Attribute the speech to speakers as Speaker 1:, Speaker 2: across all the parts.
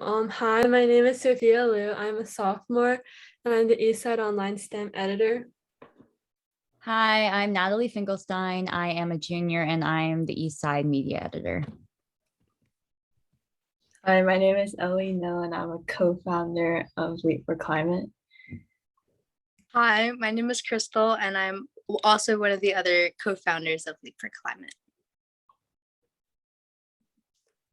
Speaker 1: Hi, my name is Sophia Liu. I'm a sophomore and I'm the Eastside Online STEM editor.
Speaker 2: Hi, I'm Natalie Finkelstein. I am a junior and I am the Eastside Media Editor.
Speaker 3: Hi, my name is Ellie Noh and I'm a co-founder of Leap for Climate.
Speaker 4: Hi, my name is Crystal and I'm also one of the other co-founders of Leap for Climate.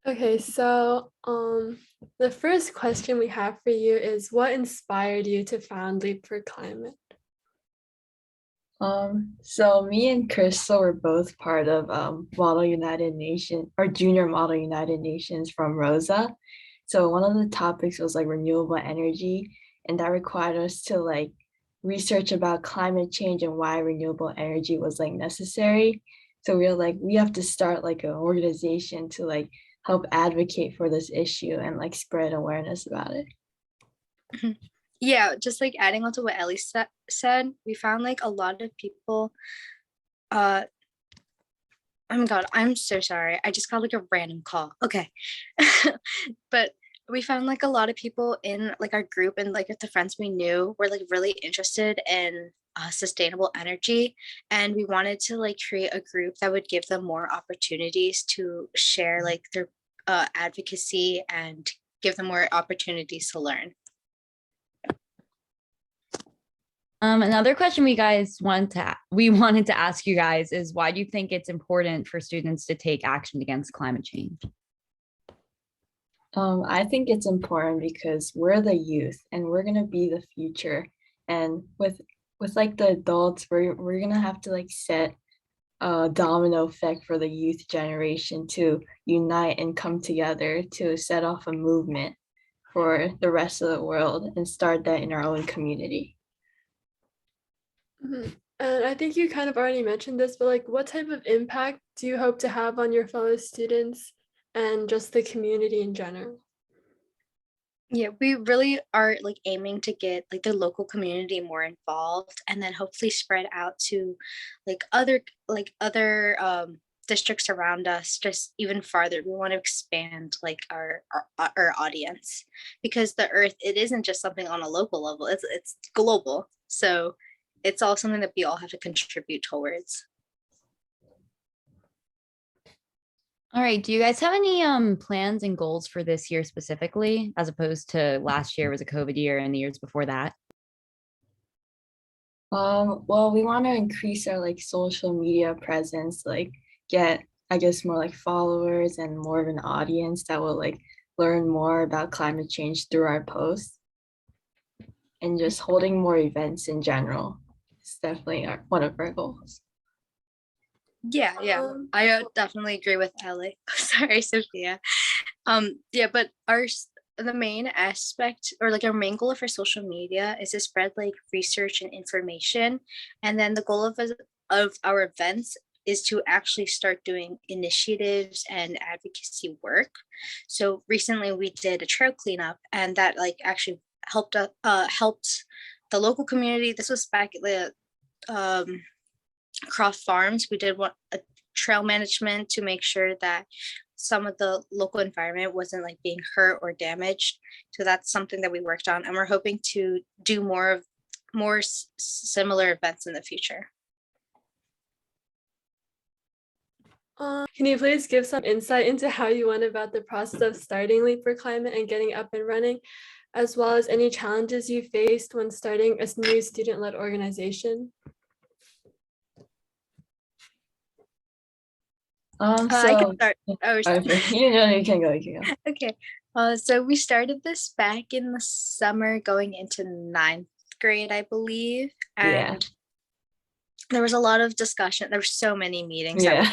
Speaker 1: Okay, so the first question we have for you is, what inspired you to found Leap for Climate?
Speaker 3: So me and Crystal were both part of Model United Nations or Junior Model United Nations from Rosa. So one of the topics was like renewable energy, and that required us to like research about climate change and why renewable energy was like necessary. So we were like, we have to start like an organization to like help advocate for this issue and like spread awareness about it.
Speaker 4: Yeah, just like adding on to what Ellie said, we found like a lot of people, oh my God, I'm so sorry. I just got like a random call. Okay. But we found like a lot of people in like our group and like the friends we knew were like really interested in sustainable energy. And we wanted to like create a group that would give them more opportunities to share like their advocacy and give them more opportunities to learn.
Speaker 2: Another question we wanted to ask you guys is, why do you think it's important for students to take action against climate change?
Speaker 3: I think it's important because we're the youth and we're gonna be the future. And with like the adults, we're gonna have to like set a domino effect for the youth generation to unite and come together to set off a movement for the rest of the world and start that in our own community.
Speaker 1: Mm-hmm. And I think you kind of already mentioned this, but like, what type of impact do you hope to have on your fellow students and just the community in general?
Speaker 4: Yeah, we really are like aiming to get like the local community more involved and then hopefully spread out to like other districts around us, just even farther. We want to expand like our audience, because the earth, it isn't just something on a local level, it's global. So it's all something that we all have to contribute towards.
Speaker 2: All right, do you guys have any plans and goals for this year specifically, as opposed to last year was a COVID year and the years before that?
Speaker 3: Well, we want to increase our like social media presence, like get, I guess, more like followers and more of an audience that will like learn more about climate change through our posts, and just holding more events in general. It's definitely one of our goals.
Speaker 4: Yeah, I definitely agree with Ellie. Sorry, Sophia. Yeah, but the main aspect, or like our main goal for social media, is to spread like research and information, and then the goal of our events is to actually start doing initiatives and advocacy work. So recently we did a trail cleanup, and that like actually helped the local community. This was back at the Croft Farms. We did a trail management to make sure that some of the local environment wasn't like being hurt or damaged. So that's something that we worked on, and we're hoping to do more similar events in the future.
Speaker 1: Can you please give some insight into how you went about the process of starting Leap for Climate and getting up and running, as well as any challenges you faced when starting a new student-led organization?
Speaker 4: I can start.
Speaker 3: You can go.
Speaker 4: Okay. So we started this back in the summer, going into 9th grade, I believe. And there was a lot of discussion. There were so many meetings.
Speaker 3: Yeah.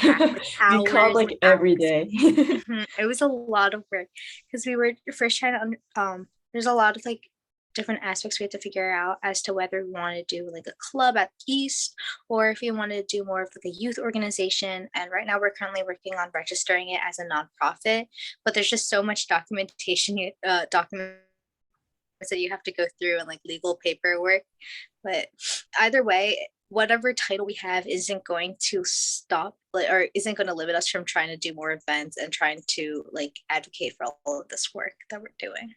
Speaker 3: We called like every day.
Speaker 4: It was a lot of work because we were first trying to, there's a lot of like different aspects we had to figure out as to whether we want to do like a club at East, or if we wanted to do more of like a youth organization. And right now we're currently working on registering it as a nonprofit, but there's just so much documentation, documents that you have to go through, and like legal paperwork. But either way, whatever title we have isn't going to stop, like, or isn't going to limit us from trying to do more events and trying to like advocate for all of this work that we're doing.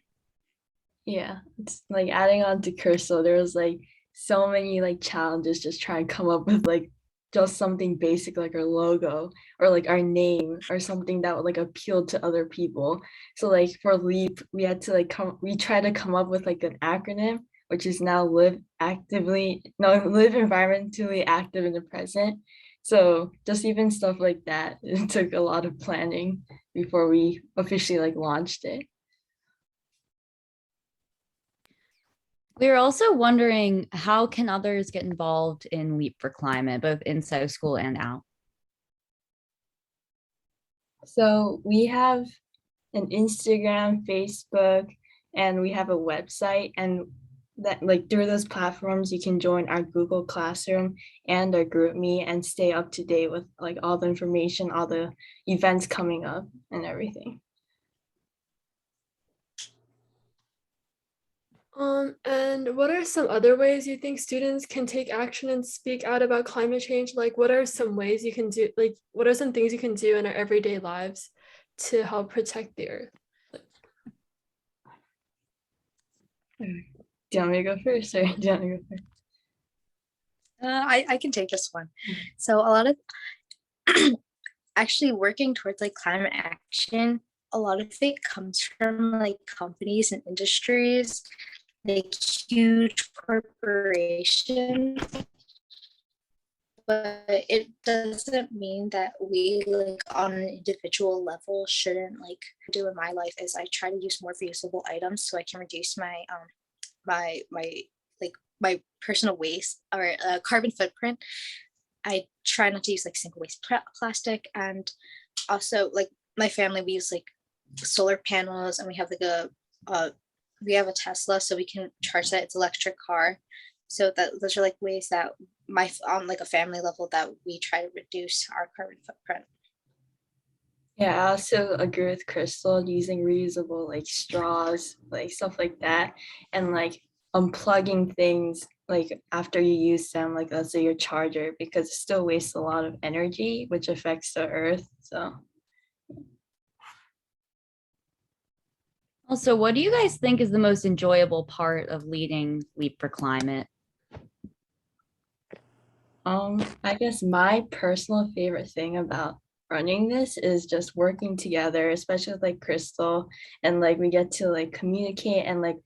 Speaker 3: Yeah, it's like adding on to Crystal, there was like so many like challenges just trying to come up with like just something basic like our logo or like our name or something that would like appeal to other people. So like for LEAP, we had to like we try to come up with like an acronym, which is now live environmentally active in the present. So just even stuff like that, it took a lot of planning before we officially like launched it.
Speaker 2: We were also wondering, how can others get involved in Leap for Climate, both inside of school and out?
Speaker 3: So we have an Instagram, Facebook, and we have a website, and that like through those platforms you can join our Google Classroom and our GroupMe and stay up to date with like all the information, all the events coming up and everything.
Speaker 1: And what are some other ways you think students can take action and speak out about climate change? Like, what are some ways you can do, like, what are some things you can do in our everyday lives to help protect the earth?
Speaker 3: Do you want me to go first, or do you want me to go first?
Speaker 4: I can take this one. So a lot of actually working towards like climate action, a lot of it comes from like companies and industries, like huge corporations. But it doesn't mean that we like on an individual level shouldn't like do in my life is I try to use more reusable items so I can reduce my my personal waste or carbon footprint. I try not to use like single waste plastic, and also like my family, we use like solar panels, and we have like we have a Tesla, so we can charge that. It's electric car. So that those are like ways that on like a family level that we try to reduce our carbon footprint.
Speaker 3: Yeah, I also agree with Crystal using reusable like straws, like stuff like that, and like unplugging things like after you use them, like let's say your charger, because it still wastes a lot of energy, which affects the earth. So
Speaker 2: Also, what do you guys think is the most enjoyable part of leading Leap for Climate?
Speaker 3: I guess my personal favorite thing about running this is just working together, especially with like Crystal, and like we get to like communicate, and like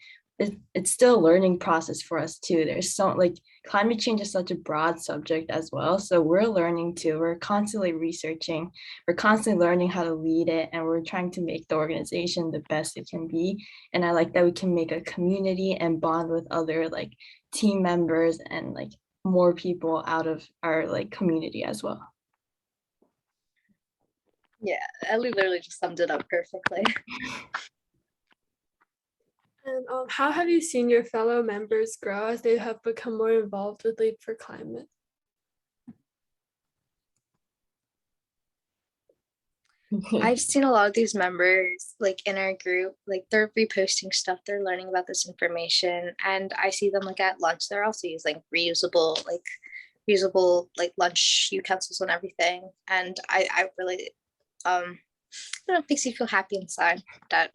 Speaker 3: it's still a learning process for us too. There's so like climate change is such a broad subject as well, so we're learning too. We're constantly researching, we're constantly learning how to lead it, and we're trying to make the organization the best it can be. And I like that we can make a community and bond with other like team members and like more people out of our like community as well.
Speaker 4: Yeah, Ellie literally just summed it up perfectly.
Speaker 1: And how have you seen your fellow members grow as they have become more involved with Leap for Climate?
Speaker 4: I've seen a lot of these members like in our group, like they're reposting stuff, they're learning about this information, and I see them like at lunch, they're also using reusable like lunch utensils and everything. And I really it makes you feel happy inside that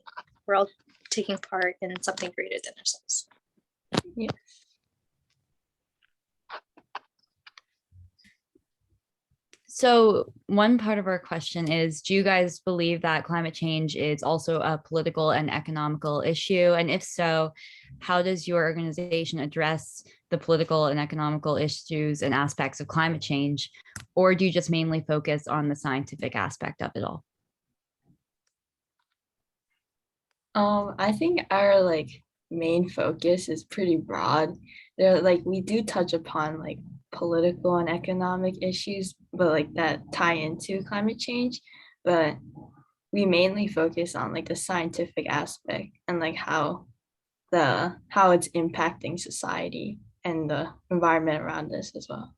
Speaker 4: we're all taking part in something greater than ourselves.
Speaker 3: Yeah.
Speaker 2: So one part of our question is, do you guys believe that climate change is also a political and economical issue? And if so, how does your organization address the political and economical issues and aspects of climate change? Or do you just mainly focus on the scientific aspect of it all?
Speaker 3: I think our like main focus is pretty broad. There like we do touch upon like political and economic issues, but like that tie into climate change. But we mainly focus on like the scientific aspect and like how it's impacting society and the environment around us as well.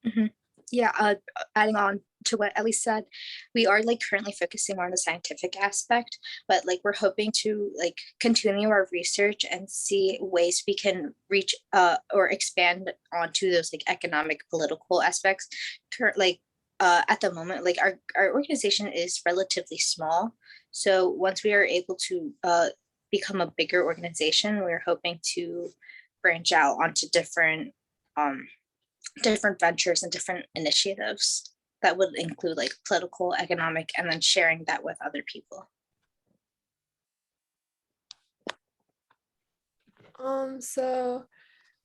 Speaker 4: Mm-hmm. Yeah, adding on to what Ellie said, we are like currently focusing more on the scientific aspect, but like we're hoping to like continue our research and see ways we can reach or expand onto those like economic, political aspects. Like at the moment, like our organization is relatively small. So once we are able to become a bigger organization, we're hoping to branch out onto different ventures and different initiatives that would include like political, economic, and then sharing that with other people.
Speaker 1: So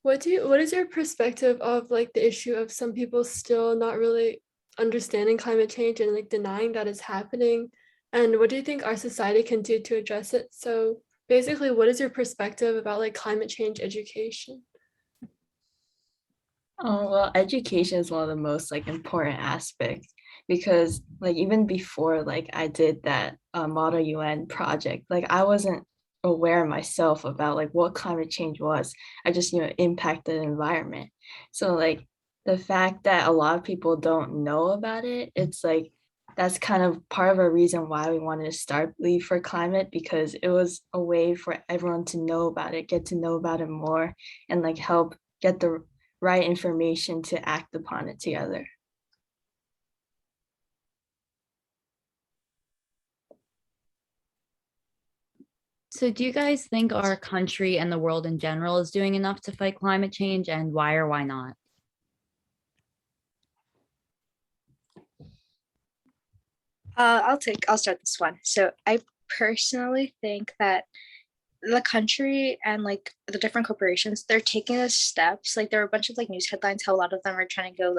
Speaker 1: what is your perspective of like the issue of some people still not really understanding climate change and like denying that it's happening? And what do you think our society can do to address it? So basically, what is your perspective about like climate change education?
Speaker 3: Oh, well, education is one of the most like important aspects because like even before like I did that Model UN project, like I wasn't aware myself about like what climate change was. I just, impact the environment. So like the fact that a lot of people don't know about it, it's like that's kind of part of a reason why we wanted to start Leave for Climate, because it was a way for everyone to know about it, get to know about it more, and like help get the right information to act upon it together.
Speaker 2: So do you guys think our country and the world in general is doing enough to fight climate change, and why or why not?
Speaker 4: I'll start this one. So I personally think that the country and like the different corporations, they're taking the steps. Like there are a bunch of like news headlines how a lot of them are trying to go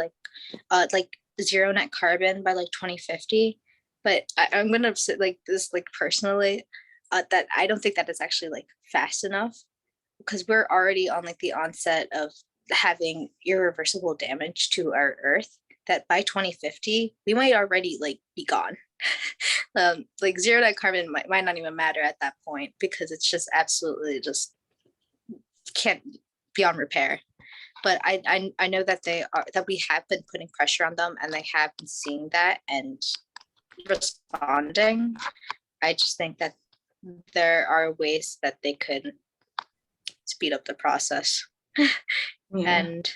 Speaker 4: like zero net carbon by like 2050. But I'm gonna say like this like personally, that I don't think that is actually like fast enough, because we're already on like the onset of having irreversible damage to our earth, that by 2050 we might already like be gone. Like zero net carbon might not even matter at that point, because it's just absolutely just can't beyond repair. But I know that we have been putting pressure on them, and they have been seeing that and responding. I just think that there are ways that they could speed up the process and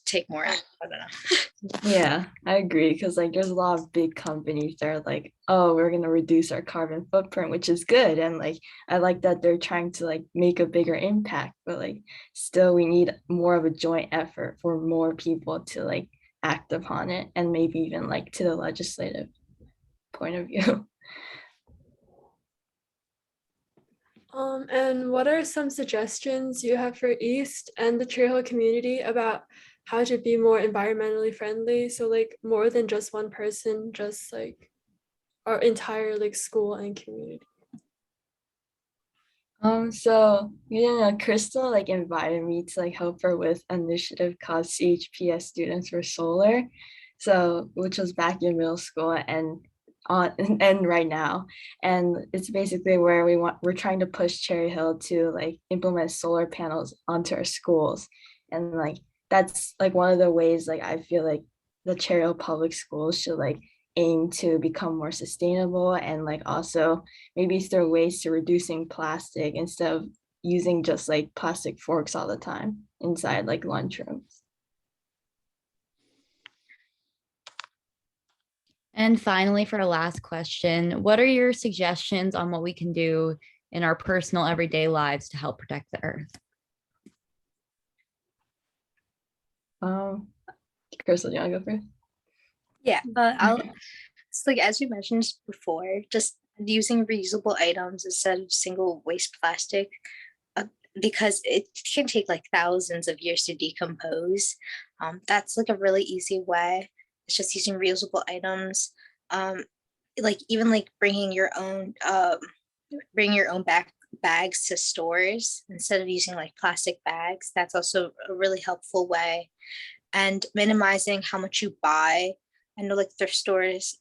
Speaker 4: take more action. I don't know.
Speaker 3: Yeah, I agree, because like there's a lot of big companies that are like, oh, we're gonna reduce our carbon footprint, which is good, and like I like that they're trying to like make a bigger impact, but like still we need more of a joint effort for more people to like act upon it, and maybe even like to the legislative point of view.
Speaker 1: And what are some suggestions you have for East and the Cherry Hill community about how to be more environmentally friendly? So like more than just one person, just like our entire like school and community.
Speaker 3: So Crystal like invited me to like help her with an initiative called CHPS Students for Solar, so which was back in middle school and on and right now, and it's basically where we're trying to push Cherry Hill to like implement solar panels onto our schools, and like that's like one of the ways like I feel like the Cherry Hill public schools should like aim to become more sustainable, and like also maybe throw ways to reducing plastic instead of using just like plastic forks all the time inside like lunchrooms.
Speaker 2: And finally, for our last question, what are your suggestions on what we can do in our personal everyday lives to help protect the earth?
Speaker 3: Crystal, do you want to go first?
Speaker 4: Yeah, it's like as you mentioned before, just using reusable items instead of single waste plastic, because it can take like thousands of years to decompose. That's like a really easy way. It's just using reusable items. Like even like bringing your own bags to stores instead of using like plastic bags. That's also a really helpful way. And minimizing how much you buy. I know like thrift stores,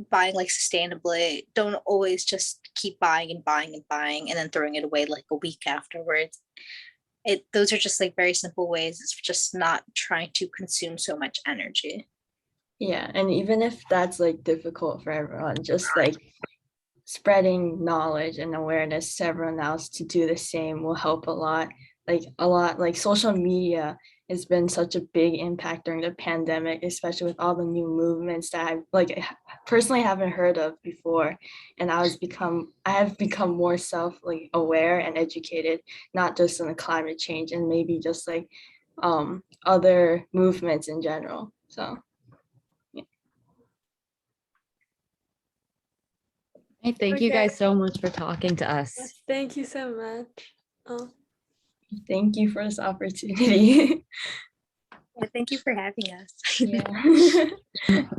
Speaker 4: buying like sustainably, don't always just keep buying and buying and buying and then throwing it away like a week afterwards. Those are just like very simple ways. It's just not trying to consume so much energy.
Speaker 3: Yeah, and even if that's like difficult for everyone, just like spreading knowledge and awareness to everyone else to do the same will help a lot. Like social media has been such a big impact during the pandemic, especially with all the new movements that I personally haven't heard of before. And I have become more aware and educated, not just on the climate change and maybe just like other movements in general. So yeah.
Speaker 2: Hey, thank you
Speaker 1: Okay.
Speaker 2: guys so much for talking to us.
Speaker 1: Yes, thank you so much.
Speaker 3: Thank you for this opportunity.
Speaker 4: Yeah, thank you for having us.
Speaker 3: Yeah.